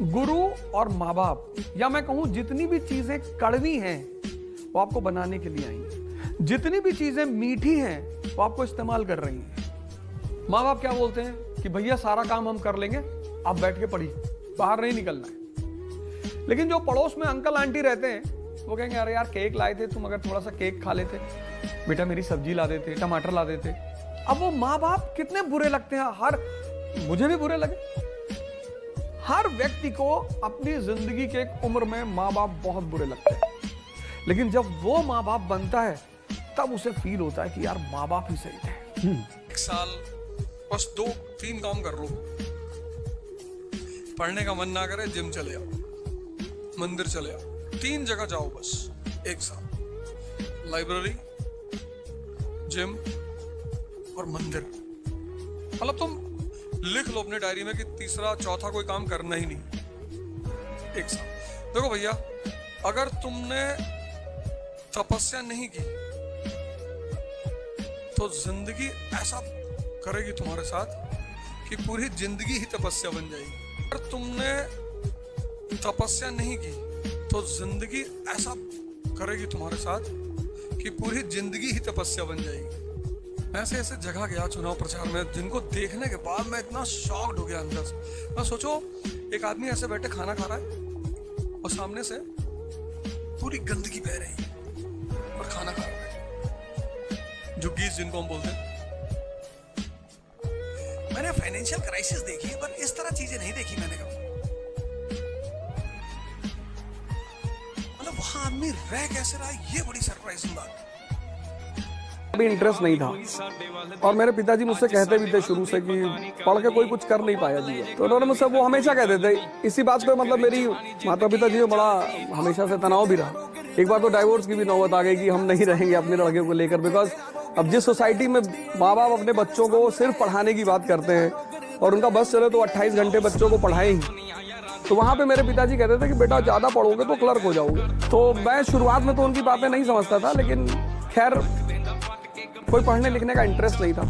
गुरु और माँ बाप, या मैं कहूं जितनी भी चीजें कड़वी हैं वो आपको बनाने के लिए आई हैं, जितनी भी चीजें मीठी हैं वो आपको इस्तेमाल कर रही हैं। माँ बाप क्या बोलते हैं कि भैया सारा काम हम कर लेंगे, आप बैठ के पढ़िए, बाहर नहीं निकलना है। लेकिन जो पड़ोस में अंकल आंटी रहते हैं वो कहेंगे अरे यार केक लाए थे, तुम अगर थोड़ा सा केक खा लेते, बेटा मेरी सब्जी ला देते, टमाटर ला देते। अब वो माँ बाप कितने बुरे लगते हैं, मुझे भी बुरे लगे। हर व्यक्ति को अपनी जिंदगी के एक उम्र में माँ बाप बहुत बुरे लगते हैं, लेकिन जब वो माँ बाप बनता है तब उसे फील होता है कि यार माँ बाप ही सही थे। एक साल बस 2-3 काम कर लो। पढ़ने का मन ना करे, जिम चले आओ, मंदिर चले आओ, 3 जगह जाओ बस एक साल, लाइब्रेरी, जिम और मंदिर। मतलब तुम लिख लो अपने डायरी में कि तीसरा चौथा कोई काम करना ही नहीं एक साल। देखो भैया, अगर तुमने तपस्या नहीं की तो जिंदगी ऐसा करेगी तुम्हारे साथ कि पूरी जिंदगी ही तपस्या बन जाएगी। अगर तुमने तपस्या नहीं की तो जिंदगी ऐसा करेगी तुम्हारे साथ कि पूरी जिंदगी ही तपस्या बन जाएगी। मैं ऐसे जगह गया चुनाव प्रचार में जिनको देखने के बाद मैं इतना शॉक्ड हो गया अंदर से। मैं सोचो एक आदमी ऐसे बैठे खाना खा रहा है और सामने से पूरी गंदगी बह रही है और खाना खा रहा है, झुग्गीस जिनको हम बोलते हैं। मैंने फाइनेंशियल क्राइसिस देखी है पर इस तरह चीजें नहीं देखी मैंने कभी। मतलब वहां आदमी रह कैसे रहा है, ये बड़ी सरप्राइजिंग बात है। अभी इंटरेस्ट नहीं था और मेरे पिताजी मुझसे कहते भी थे शुरू से कि पढ़ के कोई कुछ कर नहीं पाया जी। तो उन्होंने मुझसे वो हमेशा कहते थे, इसी बात पे मतलब मेरी माता पिता जी में बड़ा हमेशा से तनाव भी रहा। एक बार तो डाइवोर्स की भी नौबत आ गई कि हम नहीं रहेंगे अपने लड़के को लेकर, बिकॉज अब जिस सोसाइटी में माँ बाप अपने बच्चों को सिर्फ पढ़ाने की बात करते हैं और उनका बस चले तो 28 घंटे बच्चों को पढ़ाएं ही, तो वहाँ पे मेरे पिताजी कहते थे कि बेटा ज़्यादा पढ़ोगे तो क्लर्क हो जाओगे। तो मैं शुरुआत में तो उनकी बातें नहीं समझता था, लेकिन खैर कोई पढ़ने लिखने का इंटरेस्ट नहीं था।